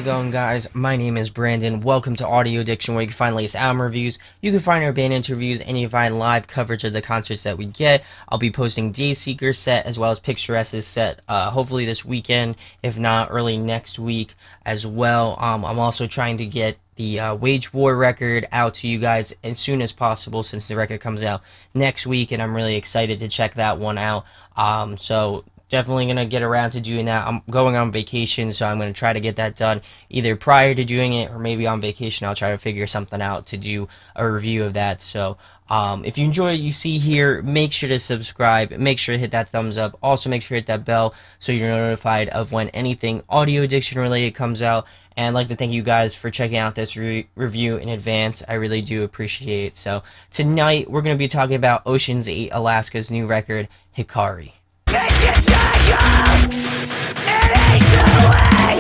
it going, guys? My name is Brandon. Welcome to Audio Addiction, where you can find latest album reviews, you can find our band interviews, and you can find live coverage of the concerts that we get. I'll be posting Dayseeker's set as well as Picturesque's set, hopefully this weekend, if not early next week as well. I'm also trying to get the Wage War record out to you guys as soon as possible, since the record comes out next week, and I'm really excited to check that one out. So definitely going to get around to doing that. I'm going on vacation, so I'm going to try to get that done either prior to doing it, or maybe on vacation I'll try to figure something out to do a review of that. So if you enjoy what you see here, make sure to subscribe, make sure to hit that thumbs up, also make sure to hit that bell so you're notified of when anything audio addiction related comes out. And I'd like to thank you guys for checking out this review in advance. I really do appreciate it. So tonight we're going to be talking about Ocean's 8 Alaska's new record, Hikari.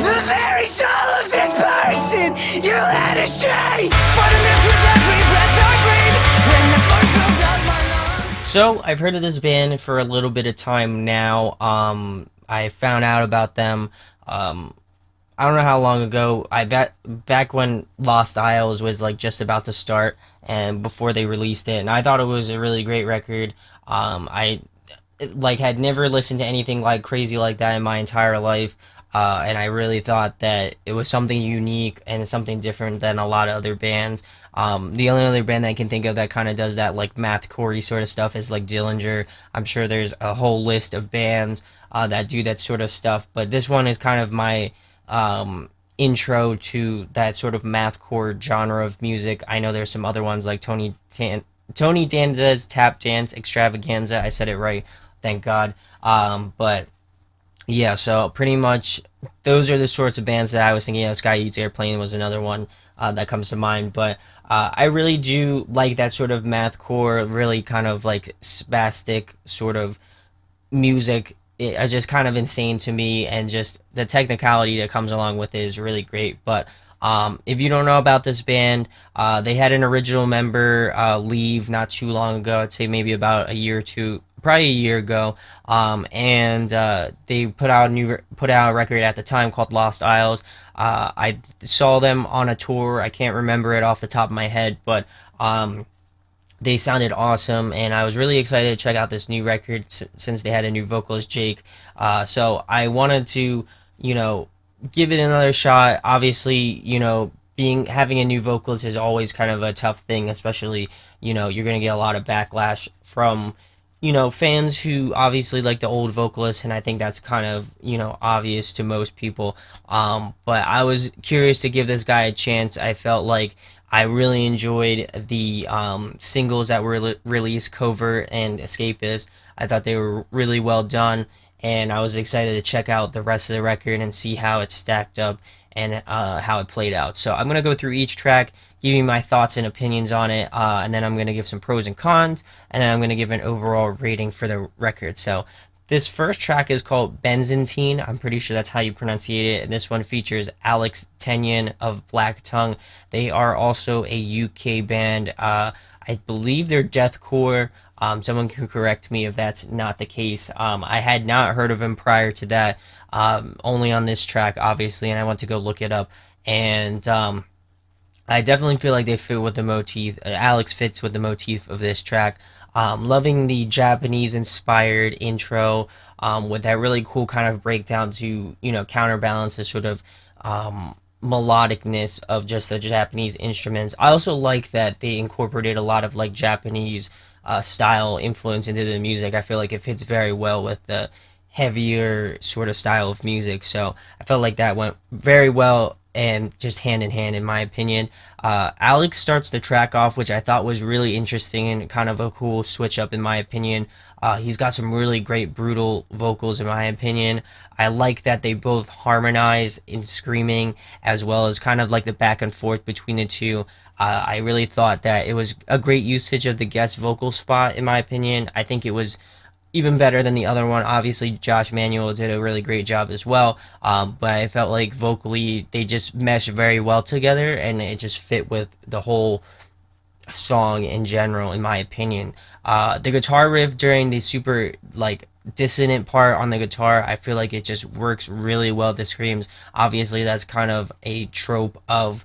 The very soul of this person you let astray. Fighting this with every breath I breathe. When the smoke fills out my lungs. So I've heard of this band for a little bit of time now. I found out about them. I don't know how long ago. Back when Lost Isles was like just about to start, and before they released it, and I thought it was a really great record. I had never listened to anything like crazy like that in my entire life, and I really thought that it was something unique and something different than a lot of other bands. The only other band that I can think of that kind of does that like mathcore sort of stuff is like Dillinger. I'm sure there's a whole list of bands that do that sort of stuff, but this one is kind of my intro to that sort of mathcore genre of music. I know there's some other ones like Tony Danza's Tap Dance Extravaganza. I said it right. Thank God. But yeah, so pretty much those are the sorts of bands that I was thinking of. Sky Eats Airplane was another one that comes to mind. But I really do like that sort of mathcore, really kind of like spastic sort of music. It's just kind of insane to me, and just the technicality that comes along with it is really great. But if you don't know about this band, they had an original member leave not too long ago. I'd say maybe about a year or two, probably a year ago, and they put out a record at the time called Lost Isles. I saw them on a tour. I can't remember it off the top of my head, but they sounded awesome, and I was really excited to check out this new record since they had a new vocalist, Jake. So I wanted to, give it another shot. Obviously, having a new vocalist is always kind of a tough thing, especially, you're going to get a lot of backlash from, fans who obviously like the old vocalist, and I think that's kind of, obvious to most people. But I was curious to give this guy a chance. I felt like I really enjoyed the singles that were released, Covert and Escapist. I thought they were really well done, and I was excited to check out the rest of the record and see how it stacked up and how it played out. So I'm going to go through each track, give you my thoughts and opinions on it, and then I'm going to give some pros and cons, and then I'm going to give an overall rating for the record. So this first track is called Benzaiten. I'm pretty sure that's how you pronunciate it. And this one features Alex Tenyon of Black Tongue. They are also a UK band. I believe they're deathcore. Someone can correct me if that's not the case. I had not heard of him prior to that. Only on this track, obviously, and I went to go look it up. And I definitely feel like they fit with the motif. Alex fits with the motif of this track. Loving the Japanese-inspired intro with that really cool kind of breakdown to, counterbalance the sort of melodicness of just the Japanese instruments. I also like that they incorporated a lot of like Japanese style influence into the music. I feel like it fits very well with the heavier sort of style of music. So I felt like that went very well and just hand in hand, in my opinion. Alex starts the track off, which I thought was really interesting and kind of a cool switch up, in my opinion. He's got some really great brutal vocals, in my opinion. I like that they both harmonize in screaming, as well as kind of like the back and forth between the two. I really thought that it was a great usage of the guest vocal spot, in my opinion. I think it was even better than the other one. Obviously, Josh Manuel did a really great job as well, but I felt like vocally they just meshed very well together, and it just fit with the whole song in general, in my opinion. The guitar riff during the super like dissonant part on the guitar, I feel like it just works really well. The screams, obviously, that's kind of a trope of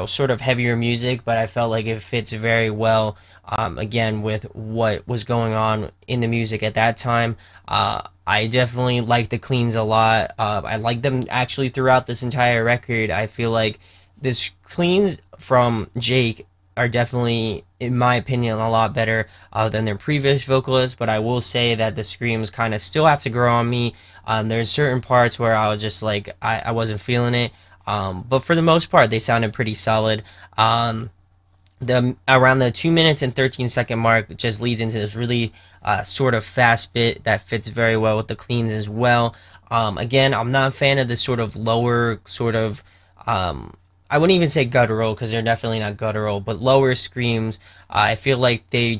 sort of heavier music, but I felt like it fits very well. Again, with what was going on in the music at that time. I definitely like the cleans a lot. I like them actually throughout this entire record. I feel like this cleans from Jake are definitely, in my opinion, a lot better than their previous vocalists. But I will say that the screams kind of still have to grow on me. There's certain parts where I was just like I wasn't feeling it. But for the most part, they sounded pretty solid. The around the 2 minutes and 13-second mark just leads into this really sort of fast bit that fits very well with the cleans as well. Again, I'm not a fan of this sort of lower sort of I wouldn't even say guttural because they're definitely not guttural, but lower screams. I feel like they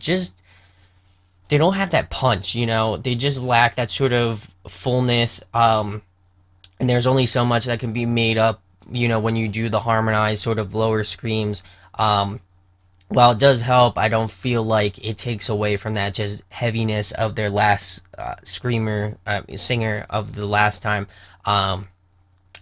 don't have that punch, they just lack that sort of fullness. And there's only so much that can be made up, when you do the harmonized sort of lower screams. While it does help, I don't feel like it takes away from that just heaviness of their last singer of the last time. I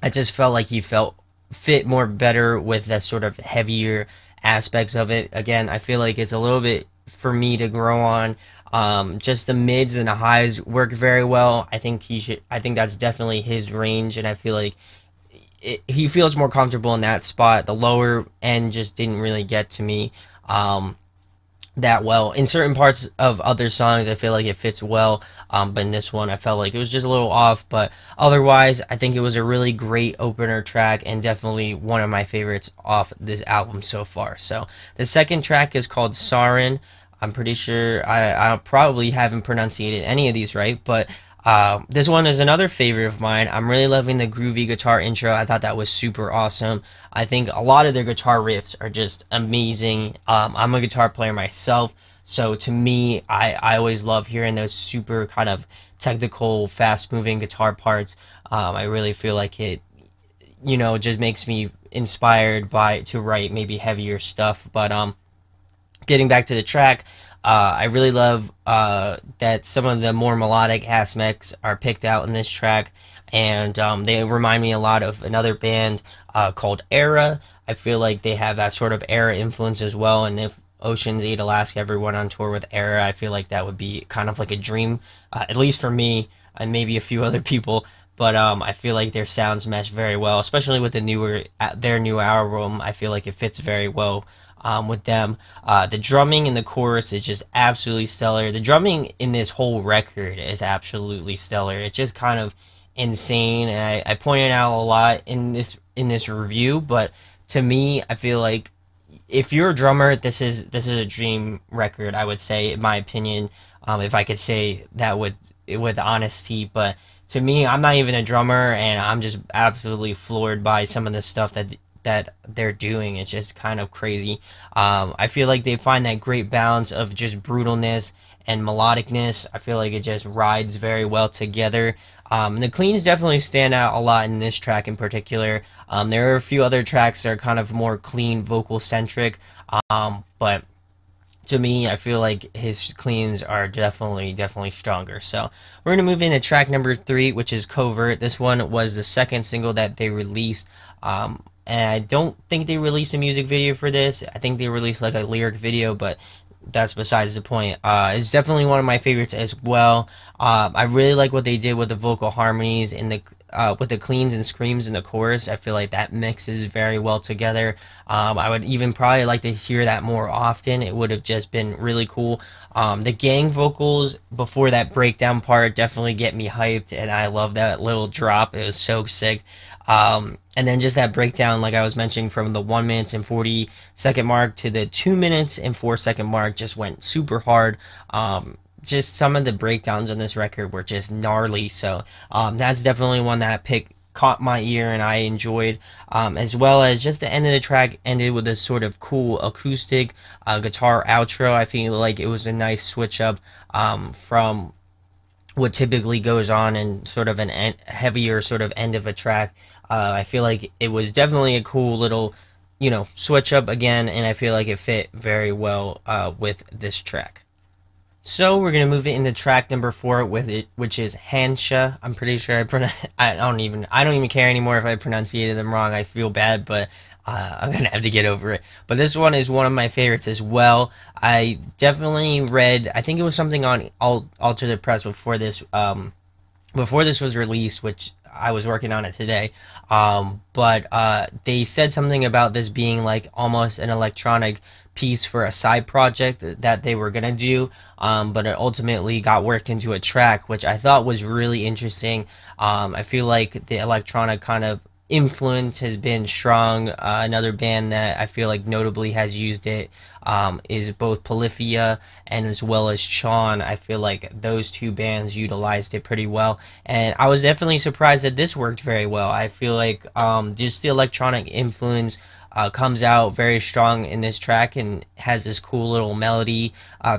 just felt like he felt fit more better with that sort of heavier aspects of it. Again, I feel like it's a little bit for me to grow on. Just the mids and the highs work very well. I think he should. I think that's definitely his range, and I feel like he feels more comfortable in that spot. The lower end just didn't really get to me that well. In certain parts of other songs, I feel like it fits well, but in this one, I felt like it was just a little off. But otherwise, I think it was a really great opener track and definitely one of my favorites off this album so far. So the second track is called Sarin. I'm pretty sure I probably haven't pronunciated any of these right, but this one is another favorite of mine. I'm really loving the groovy guitar intro. I thought that was super awesome. I think a lot of their guitar riffs are just amazing. I'm a guitar player myself, so to me, I always love hearing those super kind of technical, fast-moving guitar parts. I really feel like it, just makes me inspired to write maybe heavier stuff. But getting back to the track, I really love that some of the more melodic aspects are picked out in this track, and they remind me a lot of another band called Era. I feel like they have that sort of Era influence as well, and if Ocean's 8 Alaska ever went on tour with Era, I feel like that would be kind of like a dream, at least for me, and maybe a few other people. But I feel like their sounds mesh very well, especially with their new album. I feel like it fits very well with them. The drumming in the chorus is just absolutely stellar. The drumming in this whole record is absolutely stellar. It's just kind of insane, and I pointed out a lot in this review. But to me, I feel like if you're a drummer, this is a dream record. I would say, in my opinion, if I could say that with honesty. But to me, I'm not even a drummer, and I'm just absolutely floored by some of the stuff that they're doing. It's just kind of crazy. I feel like they find that great balance of just brutalness and melodicness. I feel like it just rides very well together. The cleans definitely stand out a lot in this track in particular. There are a few other tracks that are kind of more clean vocal centric, but to me, I feel like his cleans are definitely stronger. So we're gonna move into track number 3, which is Covert. This one was the second single that they released. And I don't think they released a music video for this. I think they released like a lyric video, but that's besides the point. It's definitely one of my favorites as well. I really like what they did with the vocal harmonies in the with the cleans and screams in the chorus. I feel like that mixes very well together. I would even probably like to hear that more often. It would have just been really cool. The gang vocals before that breakdown part definitely get me hyped, and I love that little drop. It was so sick. And then just that breakdown, like I was mentioning, from the 1 minute and 40-second mark to the 2 minutes and 4 second mark just went super hard. Just some of the breakdowns on this record were just gnarly. So that's definitely one that caught my ear and I enjoyed, as well as just the end of the track ended with a sort of cool acoustic guitar outro. I feel like it was a nice switch up from what typically goes on in sort of heavier sort of end of a track. I feel like it was definitely a cool little switch up again, and I feel like it fit very well with this track. So we're gonna move it into track number 4 with it, which is Hansha. I'm pretty sure I don't even care anymore if I pronunciated them wrong. I feel bad, but I'm gonna have to get over it. But this one is one of my favorites as well. I definitely read. I think it was something on Alter the Press before this was released, which I was working on it today. But they said something about this being like almost an electronic piece for a side project that they were gonna do, but it ultimately got worked into a track, which I thought was really interesting. I feel like the electronic kind of influence has been strong. Another band that I feel like notably has used it is both Polyphia and as well as Sean. I feel like those two bands utilized it pretty well, and I was definitely surprised that this worked very well. I feel like just the electronic influence comes out very strong in this track and has this cool little melody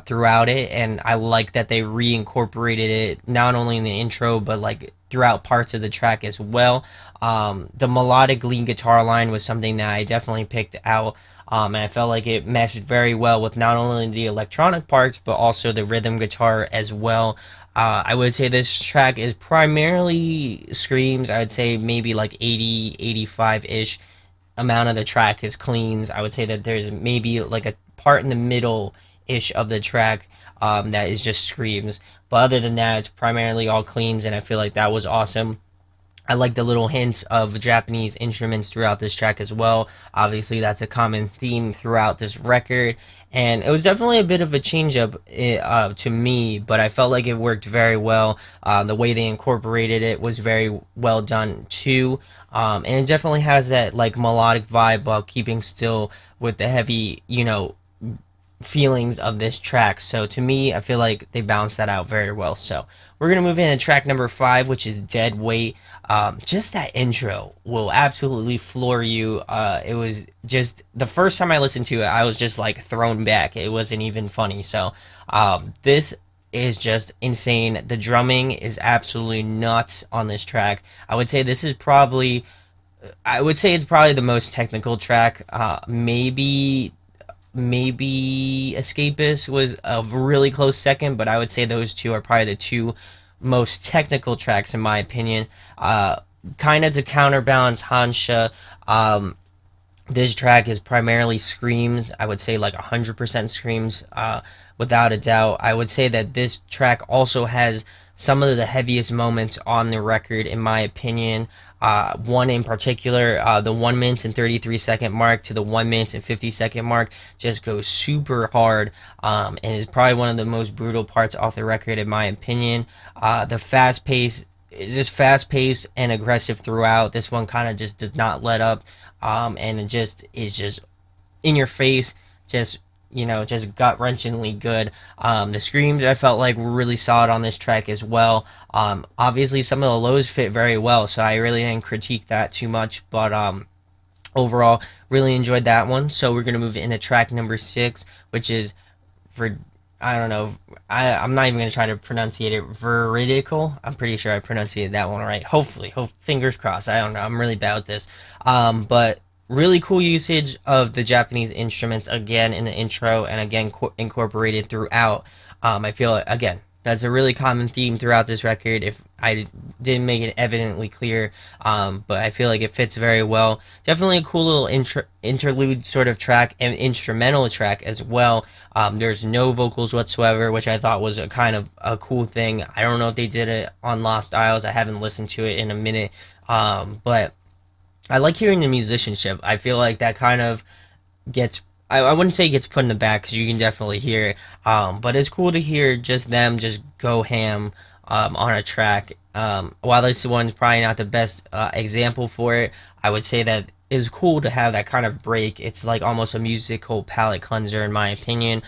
throughout it, and I like that they reincorporated it not only in the intro but like throughout parts of the track as well. The melodic lead guitar line was something that I definitely picked out, and I felt like it meshed very well with not only the electronic parts but also the rhythm guitar as well. I would say this track is primarily screams. I would say maybe like 80, 85-ish amount of the track is cleans. I would say that there's maybe like a part in the middle ish of the track that is just screams. But other than that, it's primarily all cleans, and I feel like that was awesome. I like the little hints of Japanese instruments throughout this track as well. Obviously, that's a common theme throughout this record, and it was definitely a bit of a change up to me, but I felt like it worked very well. The way they incorporated it was very well done too, and it definitely has that like melodic vibe while keeping still with the heavy, feelings of this track. So to me, I feel like they balanced that out very well. So we're gonna move into track number 5, which is Dead Weight. Just that intro will absolutely floor you. It was just the first time I listened to it, I was just like thrown back. It wasn't even funny. So this is just insane. The drumming is absolutely nuts on this track. I would say it's probably the most technical track. Maybe Escapist was a really close second, but I would say those two are probably the two most technical tracks in my opinion. Kind of to counterbalance Hansha, this track is primarily screams. I would say like 100% screams, without a doubt. I would say that this track also has some of the heaviest moments on the record, in my opinion. One in particular, the 1 minute and 33-second mark to the 1 minute and 50-second mark, just goes super hard, and is probably one of the most brutal parts off the record, in my opinion. The fast pace is just fast paced and aggressive throughout. This one kind of just does not let up, and it just is just in your face, just gut wrenchingly good. The screams I felt like were really solid on this track as well. Obviously, some of the lows fit very well, so I really didn't critique that too much. But overall, really enjoyed that one. So we're gonna move into track number 6, which is for I don't know. I'm not even gonna try to pronunciate it. Veridical. I'm pretty sure I pronunciated that one right. Hopefully, fingers crossed. I don't know. I'm really bad with this. But really cool usage of the Japanese instruments again in the intro, and again incorporated throughout. I feel again that's a really common theme throughout this record. If I didn't make it evidently clear, but I feel like it fits very well. Definitely a cool little interlude sort of track and instrumental track as well. There's no vocals whatsoever, which I thought was a kind of a cool thing. I don't know if they did it on Lost Isles. I haven't listened to it in a minute, but I like hearing the musicianship. I feel like that kind of gets, I wouldn't say gets put in the back because you can definitely hear it, but it's cool to hear just them just go ham on a track. While this one's probably not the best example for it, I would say that it's cool to have that kind of break. It's like almost a musical palate cleanser in my opinion.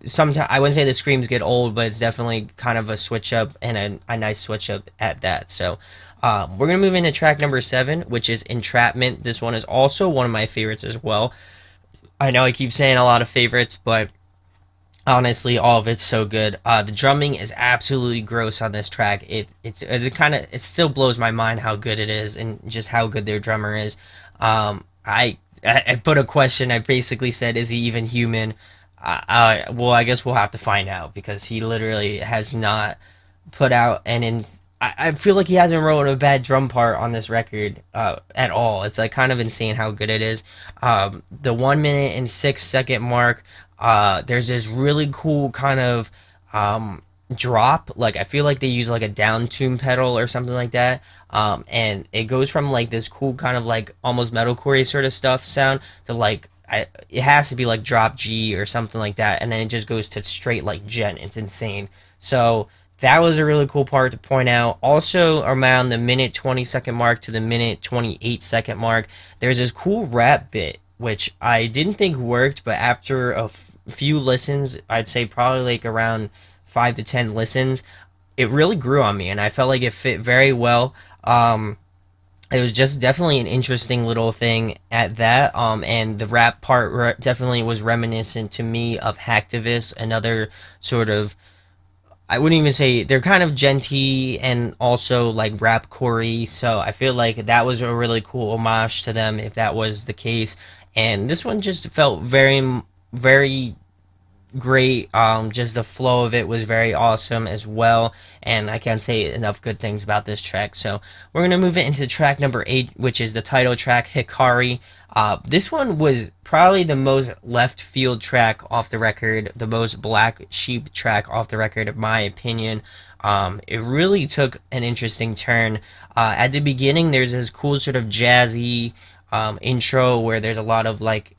Sometimes I wouldn't say the screams get old, but it's definitely kind of a switch up, and a nice switch up at that. So we're gonna move into track number 7, which is Entrapment. This one is also one of my favorites as well. I know I keep saying a lot of favorites, but honestly, all of it's so good. The drumming is absolutely gross on this track. It still blows my mind how good it is, and just how good their drummer is. I I put a question. I basically said, "Is he even human?" Well, I guess we'll have to find out because he literally has not put out an in. I feel like he hasn't wrote a bad drum part on this record at all. It's like kind of insane how good it is. The 1 minute and 6 second mark. There's this really cool kind of drop. Like I feel like they use like a down tune pedal or something like that. And it goes from like this cool kind of like almost metalcore sort of stuff sound to like it has to be like drop G or something like that, and then it just goes to straight like gen. It's insane. So that was a really cool part to point out. Also, around the minute 20 second mark to the minute 28 second mark, there's this cool rap bit which I didn't think worked, but after a few listens, I'd say probably like around 5 to 10 listens, it really grew on me, and I felt like it fit very well. It was just definitely an interesting little thing at that. And the rap part definitely was reminiscent to me of Hacktivist, another sort of, I wouldn't even say they're kind of genty and also like rap corey. So I feel like that was a really cool homage to them if that was the case. And this one just felt very, very great. Just the flow of it was very awesome as well, and I can't say enough good things about this track. So we're gonna move it into track number 8, which is the title track, Hikari. This one was probably the most left field track off the record, the most black sheep track off the record, in my opinion. It really took an interesting turn. At the beginning, there's this cool sort of jazzy intro where there's a lot of like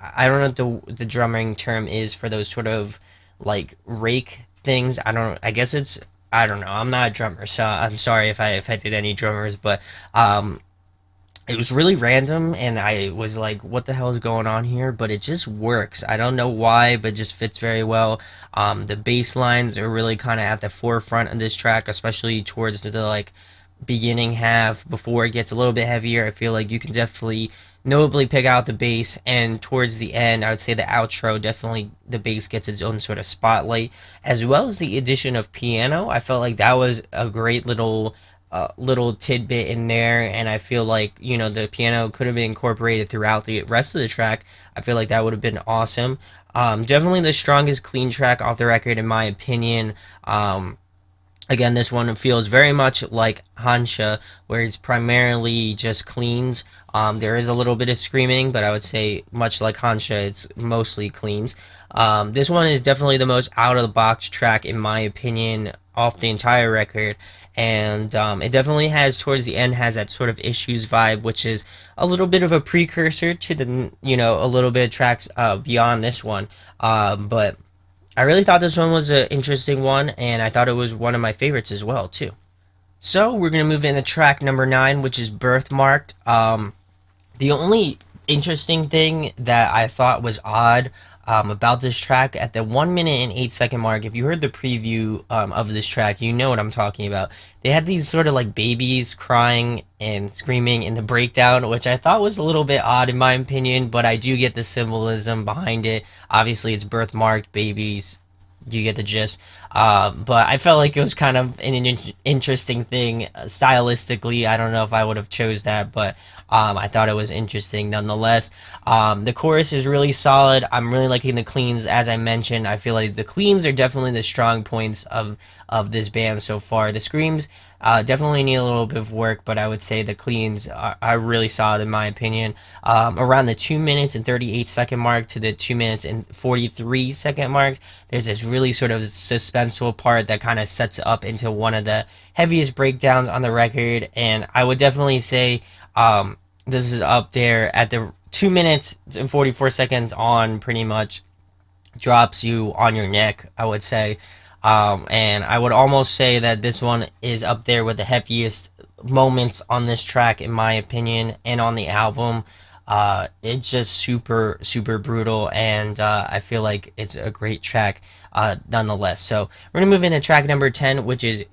I don't know what the drumming term is for those sort of like rake things. I guess it's I don't know. I'm not a drummer, so I'm sorry if I did any drummers, but it was really random, and I was like, what the hell is going on here? But it just works. I don't know why, but it just fits very well. The bass lines are really kind of at the forefront of this track, especially towards the like beginning half before it gets a little bit heavier. I feel like you can definitely notably pick out the bass, and towards the end, I would say the outro, definitely the bass gets its own sort of spotlight, as well as the addition of piano. I felt like that was a great little tidbit in there, and I feel like the piano could have been incorporated throughout the rest of the track. I feel like that would have been awesome. Definitely the strongest clean track off the record in my opinion. Again, this one feels very much like Hansha, where it's primarily just cleans. There is a little bit of screaming, but I would say much like Hansha, it's mostly cleans. This one is definitely the most out-of-the-box track, in my opinion, off the entire record. And it definitely has, towards the end, has that sort of Issues vibe, which is a little bit of a precursor to the, a little bit of tracks beyond this one. But I really thought this one was an interesting one, and I thought it was one of my favorites as well, too. So, we're going to move into track number 9, which is Birthmarked. The only interesting thing that I thought was odd about this track, at the 1 minute and 8 second mark, if you heard the preview of this track, you know what I'm talking about. They had these sort of like babies crying and screaming in the breakdown, which I thought was a little bit odd in my opinion, but I do get the symbolism behind it. Obviously, it's birthmarked babies. You get the gist. But I felt like it was kind of an interesting thing stylistically. I don't know if I would have chose that, but I thought it was interesting nonetheless. The chorus is really solid. I'm really liking the cleans, as I mentioned. I feel like the cleans are definitely the strong points of this band so far. The screams definitely need a little bit of work, but I would say the cleans are really solid in my opinion. Around the 2 minutes and 38 second mark to the 2 minutes and 43 second mark, there's this really sort of suspenseful part that kind of sets up into one of the heaviest breakdowns on the record, and I would definitely say this is up there at the 2 minutes and 44 seconds on, pretty much drops you on your neck, I would say. And I would almost say that this one is up there with the heaviest moments on this track, in my opinion, and on the album. It's just super, super brutal, and I feel like it's a great track nonetheless. So we're going to move into track number 10, which is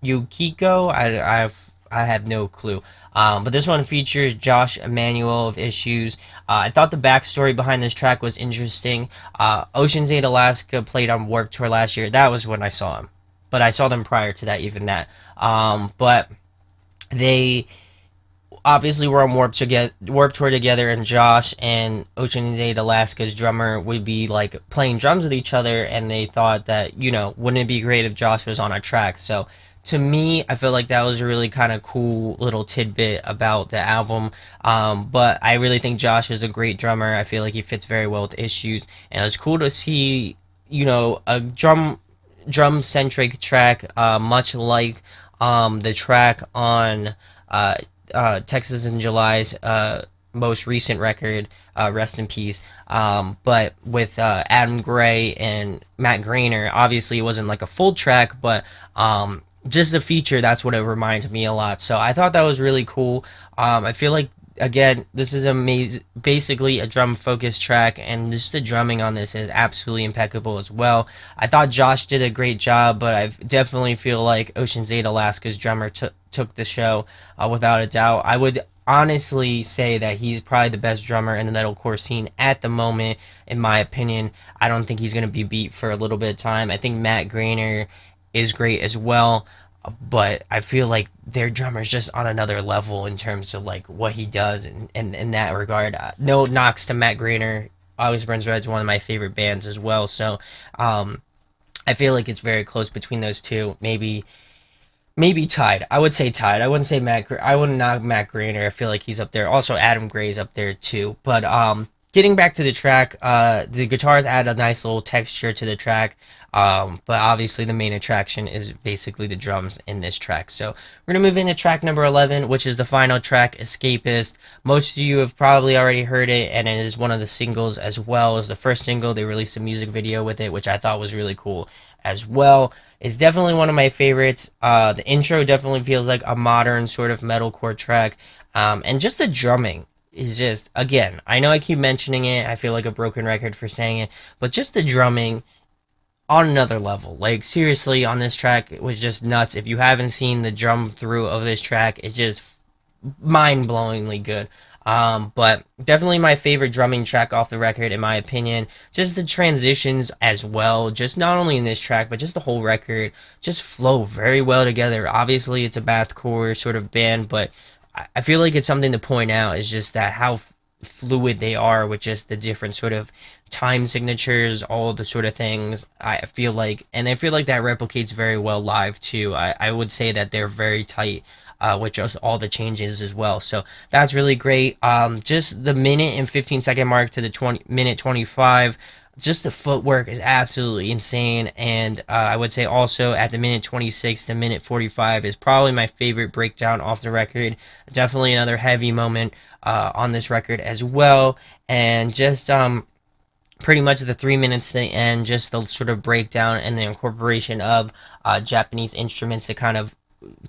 Yukiko. I have no clue. But this one features Josh Emanuel of Issues. I thought the backstory behind this track was interesting. Ocean's 8 Alaska played on Warped Tour last year. That was when I saw them. But I saw them prior to that, even that. But they obviously we're on Warp Tour together, and Josh and Ocean Date Alaska's drummer would be like playing drums with each other, and they thought that, wouldn't it be great if Josh was on our track? So to me, I feel like that was a really kind of cool little tidbit about the album. But I really think Josh is a great drummer. I feel like he fits very well with Issues, and it's cool to see, a drum centric track, much like the track on uh, Texas in July's most recent record, Rest in Peace. But with Adam Gray and Matt Grainer, obviously it wasn't like a full track, but just the feature, that's what it reminded me a lot. So I thought that was really cool. I feel like, again, this is basically a drum focused track, and just the drumming on this is absolutely impeccable as well. I thought Josh did a great job, but I definitely feel like Ocean's 8 Alaska's drummer took the show, without a doubt. I would honestly say that he's probably the best drummer in the metalcore scene at the moment, in my opinion. I don't think he's going to be beat for a little bit of time. I think Matt Grainer is great as well, but I feel like their drummer's just on another level in terms of like what he does in that regard. No knocks to Matt Grainer. Always Burns Red's one of my favorite bands as well. So I feel like it's very close between those two. Maybe tied. I would say tied. I wouldn't say I wouldn't knock Matt Grainer. I feel like he's up there. Also, Adam Gray's up there too. But getting back to the track, the guitars add a nice little texture to the track. But obviously the main attraction is basically the drums in this track. So we're gonna move into track number 11, which is the final track, Escapist. Most of you have probably already heard it, and it is one of the singles as well as the first single. They released a music video with it, which I thought was really cool as well. It's definitely one of my favorites. The intro definitely feels like a modern sort of metalcore track, and just the drumming is just, again, I know I keep mentioning it, I feel like a broken record for saying it, but just the drumming on another level. Like, seriously, on this track, it was just nuts. If you haven't seen the drum through of this track, it's just mind-blowingly good. But definitely my favorite drumming track off the record, in my opinion. Just the transitions as well, just not only in this track, but just the whole record, just flow very well together. Obviously, it's a mathcore sort of band, but I feel like it's something to point out, is just that how fluid they are with just the different sort of time signatures, all the sort of things. I feel like that replicates very well live too. I would say that they're very tight, with just all the changes as well. So that's really great. Just the minute and 15-second mark to the minute 25. Just the footwork is absolutely insane, and I would say also at the minute 26 to minute 45 is probably my favorite breakdown off the record. Definitely another heavy moment on this record as well, and just pretty much the 3 minutes to the end, just the sort of breakdown and the incorporation of Japanese instruments to kind of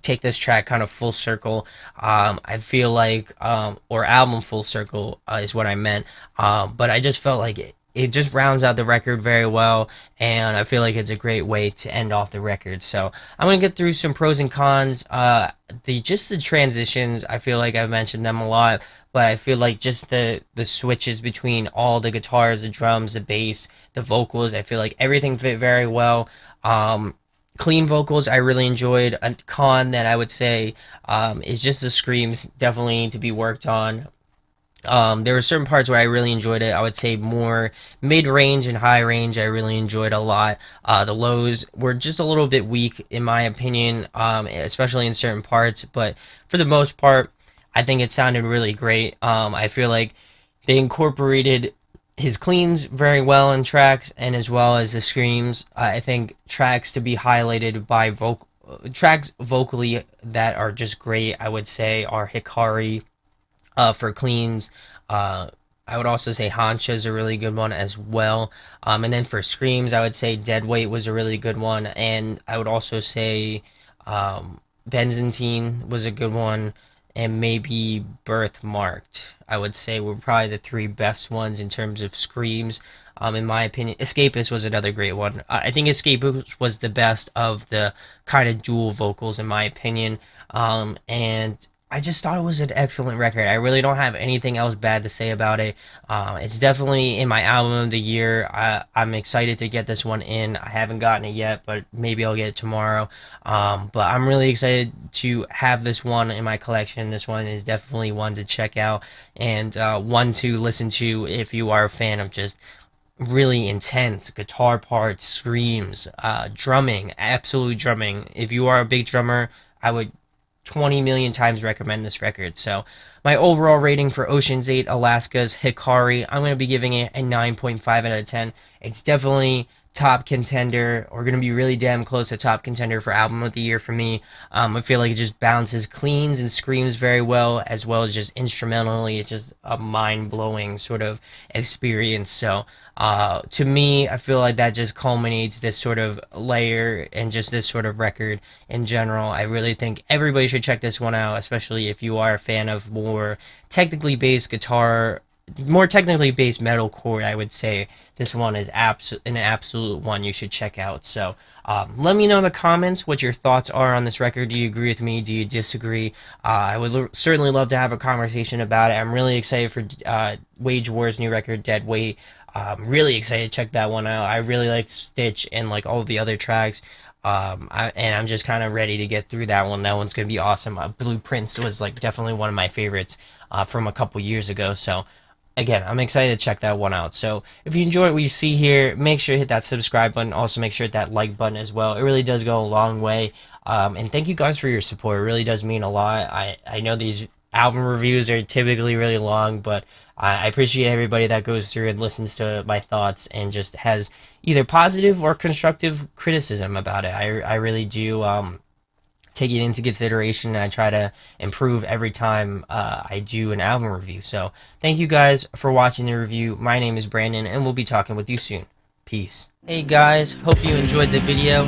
take this track kind of full circle. I feel like, or album full circle is what I meant, but I just felt like it just rounds out the record very well, and I feel like it's a great way to end off the record. So I'm gonna get through some pros and cons. The transitions, I feel like I've mentioned them a lot, but I feel like just the switches between all the guitars, the drums, the bass, the vocals, I feel like everything fit very well. Clean vocals, I really enjoyed. A con that I would say is just the screams, definitely need to be worked on. There were certain parts where I really enjoyed it. I would say more mid-range and high-range, I really enjoyed a lot. The lows were just a little bit weak, in my opinion, especially in certain parts. But for the most part, I think it sounded really great. I feel like they incorporated his cleans very well in tracks, and as well as the screams. I think tracks to be highlighted by tracks vocally that are just great, I would say, are Hikari, for cleans. I would also say Hansha is a really good one as well. And then for screams, I would say Deadweight was a really good one. And I would also say Benzaiten was a good one. And maybe Birthmarked, I would say, were probably the three best ones in terms of screams. In my opinion, Escapist was another great one. I think Escapist was the best of the kind of dual vocals, in my opinion. And I just thought it was an excellent record. I really don't have anything else bad to say about it. It's definitely in my album of the year. I'm excited to get this one in. I haven't gotten it yet, but maybe I'll get it tomorrow. But I'm really excited to have this one in my collection. This one is definitely one to check out and one to listen to if you are a fan of just really intense guitar parts, screams, drumming, absolute drumming. If you are a big drummer, I would 20 million times recommend this record. So my overall rating for Ocean's 8 Alaska's Hikari, I'm going to be giving it a 9.5 out of 10. It's definitely top contender, or going to be really damn close to top contender for album of the year for me. I feel like it just balances cleans and screams very well, as well as just instrumentally. It's just a mind-blowing sort of experience. So to me, I feel like that just culminates this sort of layer and just this sort of record in general. I really think everybody should check this one out, especially if you are a fan of more technically based guitar, more technically based metalcore. I would say this one is an absolute one you should check out. So let me know in the comments what your thoughts are on this record. Do you agree with me? Do you disagree? I would certainly love to have a conversation about it. I'm really excited for Wage War's new record, Dead Weight. I'm really excited to check that one out. I really like Stitch and like all the other tracks. And I'm just kind of ready to get through that one. That one's gonna be awesome. Blueprints was like definitely one of my favorites from a couple years ago. So again, I'm excited to check that one out. So if you enjoy what you see here, make sure to hit that subscribe button. Also make sure to hit that like button as well. It really does go a long way. And thank you guys for your support. It really does mean a lot. I know these album reviews are typically really long, but I appreciate everybody that goes through and listens to my thoughts and just has either positive or constructive criticism about it. I really do take it into consideration, and I try to improve every time I do an album review. So thank you guys for watching the review. My name is Brandon, and we'll be talking with you soon. Peace. Hey guys, hope you enjoyed the video.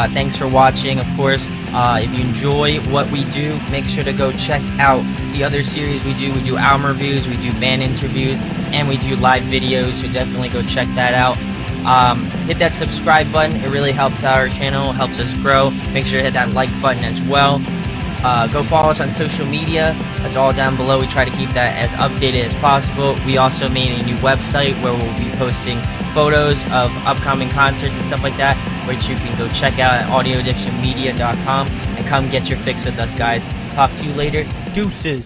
Thanks for watching. Of course, if you enjoy what we do, make sure to go check out the other series we do. We do album reviews, we do band interviews, and we do live videos, so definitely go check that out. Hit that subscribe button. It really helps out our channel, helps us grow. Make sure to hit that like button as well. Go follow us on social media. That's all down below. We try to keep that as updated as possible. We also made a new website where we'll be posting photos of upcoming concerts and stuff like that, which you can go check out at audioaddictionmedia.com and come get your fix with us, guys. Talk to you later. Deuces.